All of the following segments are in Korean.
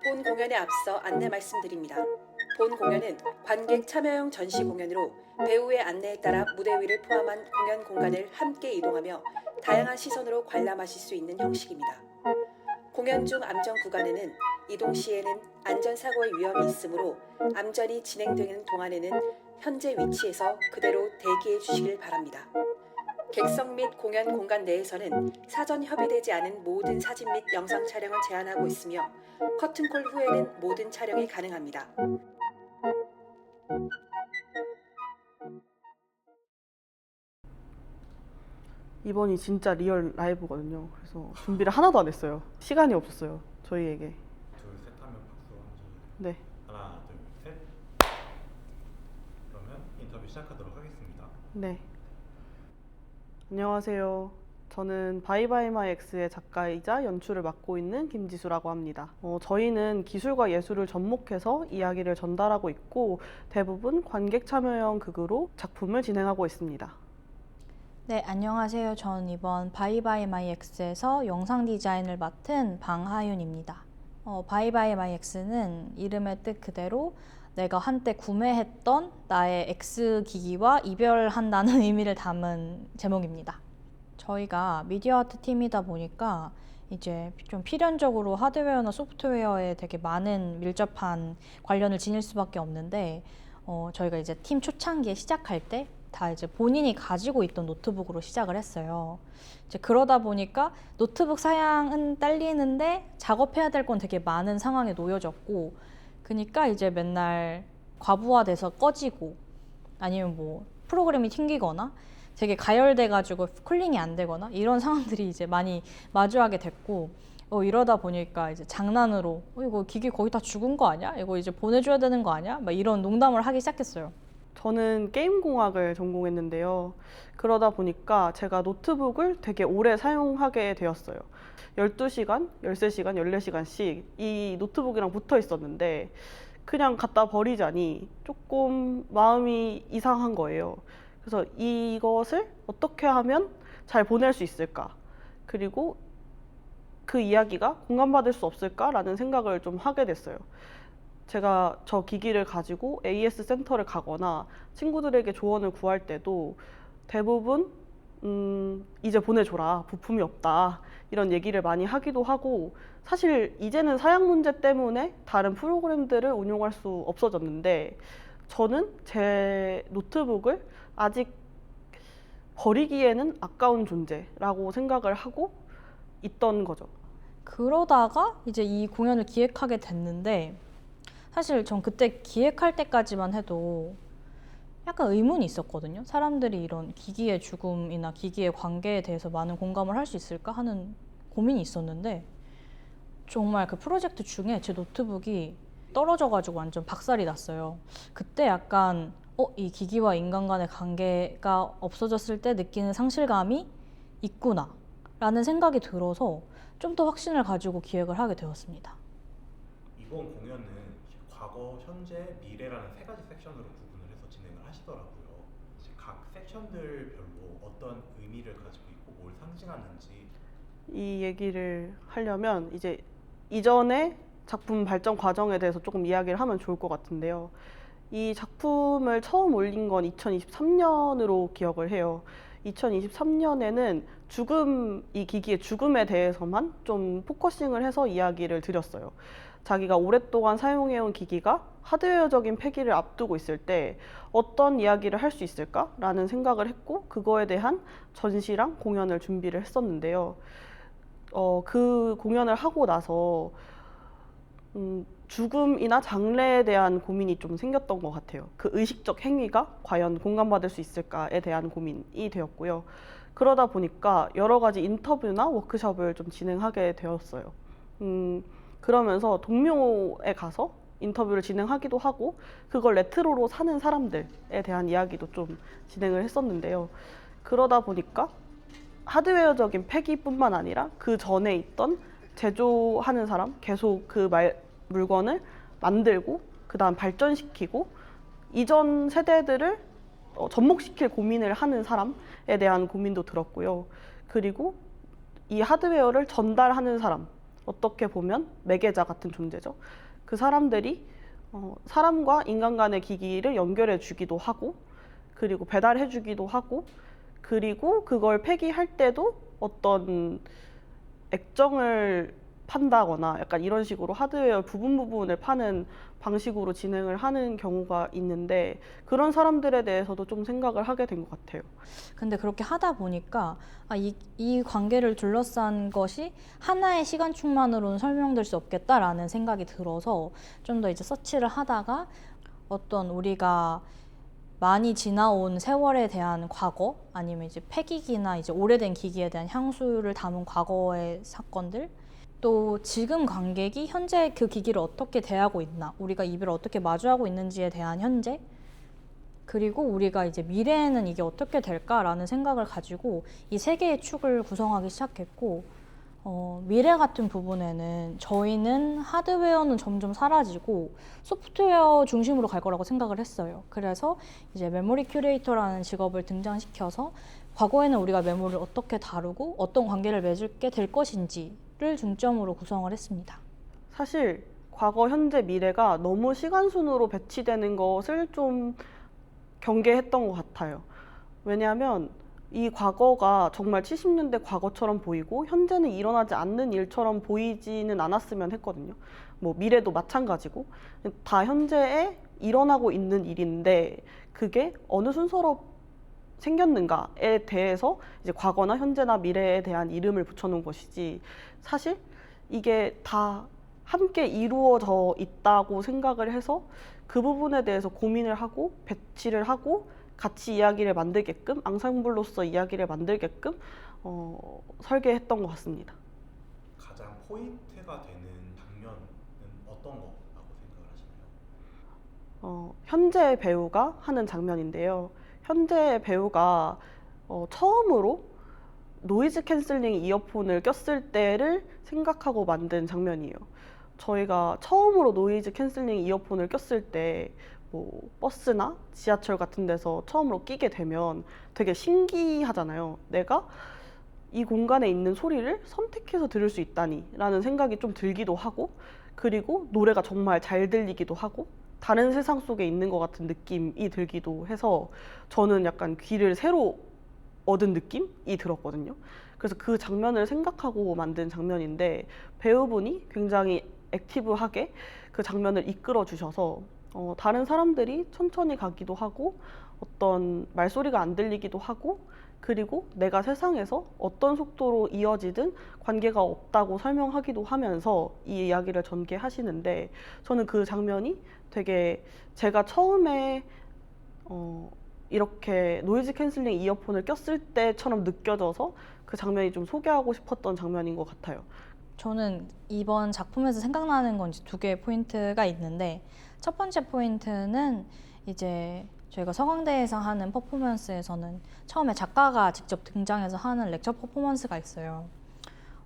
본 공연에 앞서 안내 말씀드립니다. 본 공연은 관객 참여형 전시 공연으로 배우의 안내에 따라 무대 위를 포함한 공연 공간을 함께 이동하며 다양한 시선으로 관람하실 수 있는 형식입니다. 공연 중 암전 구간에는 이동 시에는 안전사고의 위험이 있으므로 암전이 진행되는 동안에는 현재 위치에서 그대로 대기해 주시길 바랍니다. 객석 및 공연 공간 내에서는 사전 협의되지 않은 모든 사진 및 영상 촬영을 제한하고 있으며 커튼콜 후에는 모든 촬영이 가능합니다. 이번이 진짜 리얼 라이브거든요. 그래서 준비를 하나도 안 했어요. 시간이 없었어요, 저희에게. 둘, 셋 하면 박수 한번 네. 하나, 둘, 셋. 그러면 인터뷰 시작하도록 하겠습니다. 네. 안녕하세요. 저는 바이바이마이엑스의 작가이자 연출을 맡고 있는 김지수라고 합니다. 저희는 기술과 예술을 접목해서 이야기를 전달하고 있고 대부분 관객 참여형 극으로 작품을 진행하고 있습니다. 네, 안녕하세요. 전 이번 바이바이마이엑스에서 영상 디자인을 맡은 방하윤입니다. 바이바이마이엑스는 이름의 뜻 그대로 내가 한때 구매했던 나의 X기기와 이별한다는 의미를 담은 제목입니다. 저희가 미디어 아트 팀이다 보니까 이제 좀 필연적으로 하드웨어나 소프트웨어에 되게 많은 밀접한 관련을 지닐 수밖에 없는데 저희가 이제 팀 초창기에 시작할 때 다 이제 본인이 가지고 있던 노트북으로 시작을 했어요. 이제 그러다 보니까 노트북 사양은 딸리는데 작업해야 될 건 되게 많은 상황에 놓여졌고, 그러니까 이제 맨날 과부하돼서 꺼지고 아니면 뭐 프로그램이 튕기거나 되게 가열돼가지고 쿨링이 안 되거나 이런 상황들이 이제 많이 마주하게 됐고, 이러다 보니까 이제 장난으로 이거 기기 거의 다 죽은 거 아니야? 이거 이제 보내줘야 되는 거 아니야? 막 이런 농담을 하기 시작했어요. 저는 게임공학을 전공했는데요. 그러다 보니까 제가 노트북을 되게 오래 사용하게 되었어요. 12시간, 13시간, 14시간씩 이 노트북이랑 붙어 있었는데 그냥 갖다 버리자니 조금 마음이 이상한 거예요. 그래서 이것을 어떻게 하면 잘 보낼 수 있을까? 그리고 그 이야기가 공감받을 수 없을까라는 생각을 좀 하게 됐어요. 제가 저 기기를 가지고 AS 센터를 가거나 친구들에게 조언을 구할 때도 대부분 이제 보내줘라, 부품이 없다, 이런 얘기를 많이 하기도 하고, 사실 이제는 사양 문제 때문에 다른 프로그램들을 운용할 수 없어졌는데 저는 제 노트북을 아직 버리기에는 아까운 존재라고 생각을 하고 있던 거죠. 그러다가 이제 이 공연을 기획하게 됐는데, 사실 전 그때 기획할 때까지만 해도 약간 의문이 있었거든요. 사람들이 이런 기기의 죽음이나 기기의 관계에 대해서 많은 공감을 할 수 있을까 하는 고민이 있었는데, 정말 그 프로젝트 중에 제 노트북이 떨어져가지고 완전 박살이 났어요. 그때 약간 이 기기와 인간 간의 관계가 없어졌을 때 느끼는 상실감이 있구나 라는 생각이 들어서 좀 더 확신을 가지고 기획을 하게 되었습니다. 이번 공연은 과거, 현재, 미래라는 세 가지 섹션으로 구분을 해서 진행을 하시더라고요. 각 섹션들별로 어떤 의미를 가지고 있고 뭘 상징하는지. 이 얘기를 하려면 이제 이전의 작품 발전 과정에 대해서 조금 이야기를 하면 좋을 것 같은데요. 이 작품을 처음 올린 건 2023년으로 기억을 해요. 2023년에는 이 기기의 죽음에 대해서만 좀 포커싱을 해서 이야기를 드렸어요. 자기가 오랫동안 사용해온 기기가 하드웨어적인 폐기를 앞두고 있을 때 어떤 이야기를 할 수 있을까라는 생각을 했고, 그거에 대한 전시랑 공연을 준비를 했었는데요. 그 공연을 하고 나서 죽음이나 장래에 대한 고민이 좀 생겼던 것 같아요. 그 의식적 행위가 과연 공감받을 수 있을까에 대한 고민이 되었고요. 그러다 보니까 여러 가지 인터뷰나 워크숍을 좀 진행하게 되었어요. 그러면서 동묘에 가서 인터뷰를 진행하기도 하고, 그걸 레트로로 사는 사람들에 대한 이야기도 좀 진행을 했었는데요. 그러다 보니까 하드웨어적인 폐기뿐만 아니라 그 전에 있던 제조하는 사람, 계속 그 물건을 만들고 그 다음 발전시키고 이전 세대들을 접목시킬 고민을 하는 사람에 대한 고민도 들었고요. 그리고 이 하드웨어를 전달하는 사람, 어떻게 보면 매개자 같은 존재죠. 그 사람들이 사람과 인간 간의 기기를 연결해 주기도 하고, 그리고 배달해 주기도 하고, 그리고 그걸 폐기할 때도 어떤 액정을 판다거나 약간 이런 식으로 하드웨어 부분을 파는 방식으로 진행을 하는 경우가 있는데, 그런 사람들에 대해서도 좀 생각을 하게 된 것 같아요. 근데 그렇게 하다 보니까 이 관계를 둘러싼 것이 하나의 시간축만으로는 설명될 수 없겠다라는 생각이 들어서 좀 더 이제 서치를 하다가 어떤 우리가 많이 지나온 세월에 대한 과거, 아니면 이제 폐기기나 이제 오래된 기기에 대한 향수를 담은 과거의 사건들, 또 지금 관객이 현재 그 기기를 어떻게 대하고 있나, 우리가 이별을 어떻게 마주하고 있는지에 대한 현재, 그리고 우리가 이제 미래에는 이게 어떻게 될까라는 생각을 가지고 이 세 개의 축을 구성하기 시작했고, 미래 같은 부분에는 저희는 하드웨어는 점점 사라지고 소프트웨어 중심으로 갈 거라고 생각을 했어요. 그래서 이제 메모리 큐레이터라는 직업을 등장시켜서 과거에는 우리가 메모리를 어떻게 다루고 어떤 관계를 맺게 될 것인지를 중점으로 구성을 했습니다. 사실 과거, 현재, 미래가 너무 시간순으로 배치되는 것을 좀 경계했던 것 같아요. 왜냐하면 이 과거가 정말 70년대 과거처럼 보이고 현재는 일어나지 않는 일처럼 보이지는 않았으면 했거든요. 뭐 미래도 마찬가지고 다 현재에 일어나고 있는 일인데, 그게 어느 순서로 생겼는가에 대해서 이제 과거나 현재나 미래에 대한 이름을 붙여놓은 것이지, 사실 이게 다 함께 이루어져 있다고 생각을 해서 그 부분에 대해서 고민을 하고 배치를 하고 같이 이야기를 만들게끔, 앙상블로서 이야기를 만들게끔 설계했던 것 같습니다. 가장 포인트가 되는 장면은 어떤 거라고 생각을 하시나요? 현재 배우가 하는 장면인데요. 현재 배우가 처음으로 노이즈 캔슬링 이어폰을 꼈을 때를 생각하고 만든 장면이에요. 저희가 처음으로 노이즈 캔슬링 이어폰을 꼈을 때 뭐 버스나 지하철 같은 데서 처음으로 끼게 되면 되게 신기하잖아요. 내가 이 공간에 있는 소리를 선택해서 들을 수 있다니 라는 생각이 좀 들기도 하고, 그리고 노래가 정말 잘 들리기도 하고 다른 세상 속에 있는 것 같은 느낌이 들기도 해서 저는 약간 귀를 새로 얻은 느낌이 들었거든요. 그래서 그 장면을 생각하고 만든 장면인데, 배우분이 굉장히 액티브하게 그 장면을 이끌어 주셔서 다른 사람들이 천천히 가기도 하고 어떤 말소리가 안 들리기도 하고, 그리고 내가 세상에서 어떤 속도로 이어지든 관계가 없다고 설명하기도 하면서 이 이야기를 전개하시는데, 저는 그 장면이 되게 제가 처음에 이렇게 노이즈 캔슬링 이어폰을 꼈을 때처럼 느껴져서 그 장면이 좀 소개하고 싶었던 장면인 것 같아요. 저는 이번 작품에서 생각나는 건 이제 두 개의 포인트가 있는데, 첫 번째 포인트는 이제 저희가 서강대에서 하는 퍼포먼스에서는 처음에 작가가 직접 등장해서 하는 렉처 퍼포먼스가 있어요.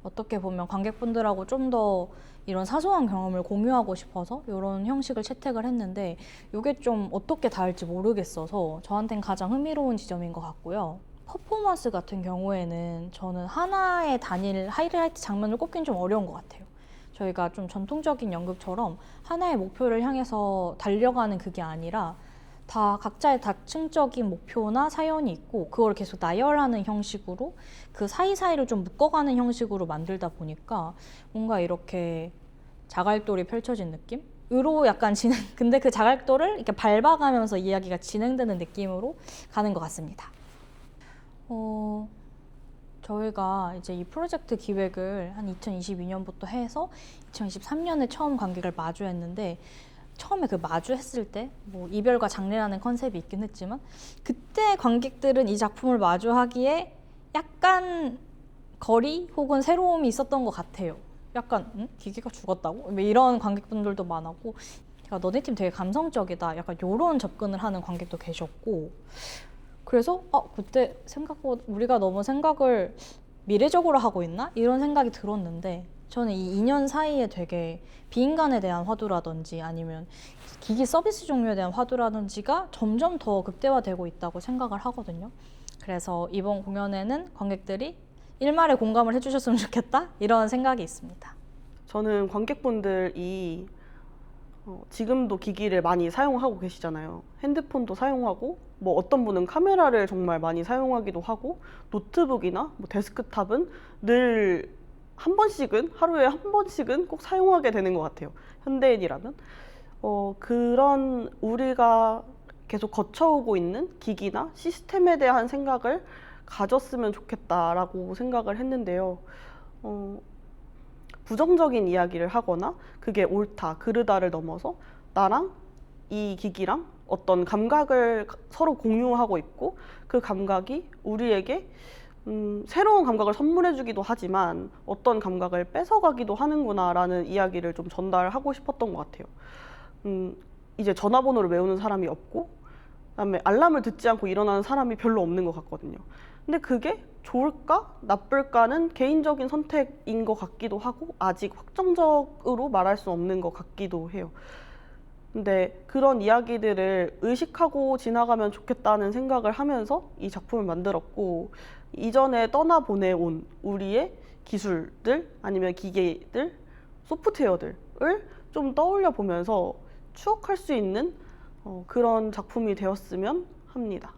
어떻게 보면 관객분들하고 좀 더 이런 사소한 경험을 공유하고 싶어서 이런 형식을 채택을 했는데, 이게 좀 어떻게 닿을지 모르겠어서 저한테는 가장 흥미로운 지점인 것 같고요. 퍼포먼스 같은 경우에는 저는 하나의 단일 하이라이트 장면을 꼽기는 좀 어려운 것 같아요. 저희가 좀 전통적인 연극처럼 하나의 목표를 향해서 달려가는 그게 아니라 다 각자의 다층적인 목표나 사연이 있고 그걸 계속 나열하는 형식으로 그 사이사이를 좀 묶어가는 형식으로 만들다 보니까 뭔가 이렇게 자갈돌이 펼쳐진 느낌? 으로 약간 근데 그 자갈돌을 이렇게 밟아가면서 이야기가 진행되는 느낌으로 가는 것 같습니다. 저희가 이제 이 프로젝트 기획을 한 2022년부터 해서 2023년에 처음 관객을 마주했는데, 처음에 그 마주했을 때 뭐 이별과 장례라는 컨셉이 있긴 했지만 그때 관객들은 이 작품을 마주하기에 약간 거리 혹은 새로움이 있었던 것 같아요. 약간 기계가 죽었다고? 이런 관객분들도 많았고, 너네 팀 되게 감성적이다, 약간 이런 접근을 하는 관객도 계셨고, 그래서 그때 생각보다 우리가 너무 생각을 미래적으로 하고 있나? 이런 생각이 들었는데, 저는 이 2년 사이에 되게 비인간에 대한 화두라든지 아니면 기기 서비스 종류에 대한 화두라든지가 점점 더 극대화되고 있다고 생각을 하거든요. 그래서 이번 공연에는 관객들이 일말에 공감을 해주셨으면 좋겠다, 이런 생각이 있습니다. 저는 관객분들이 지금도 기기를 많이 사용하고 계시잖아요. 핸드폰도 사용하고 뭐 어떤 분은 카메라를 정말 많이 사용하기도 하고 노트북이나 뭐 데스크탑은 늘 한 번씩은 하루에 한 번씩은 꼭 사용하게 되는 것 같아요. 현대인이라면 그런 우리가 계속 거쳐오고 있는 기기나 시스템에 대한 생각을 가졌으면 좋겠다라고 생각을 했는데요. 부정적인 이야기를 하거나 그게 옳다, 그르다를 넘어서 나랑 이 기기랑 어떤 감각을 서로 공유하고 있고 그 감각이 우리에게 새로운 감각을 선물해주기도 하지만 어떤 감각을 뺏어가기도 하는구나라는 이야기를 좀 전달하고 싶었던 것 같아요. 이제 전화번호를 외우는 사람이 없고 그다음에 알람을 듣지 않고 일어나는 사람이 별로 없는 것 같거든요. 근데 그게 좋을까 나쁠까는 개인적인 선택인 것 같기도 하고 아직 확정적으로 말할 수 없는 것 같기도 해요. 근데 그런 이야기들을 의식하고 지나가면 좋겠다는 생각을 하면서 이 작품을 만들었고 이전에 떠나보내온 우리의 기술들 아니면 기계들, 소프트웨어들을 좀 떠올려 보면서 추억할 수 있는 그런 작품이 되었으면 합니다.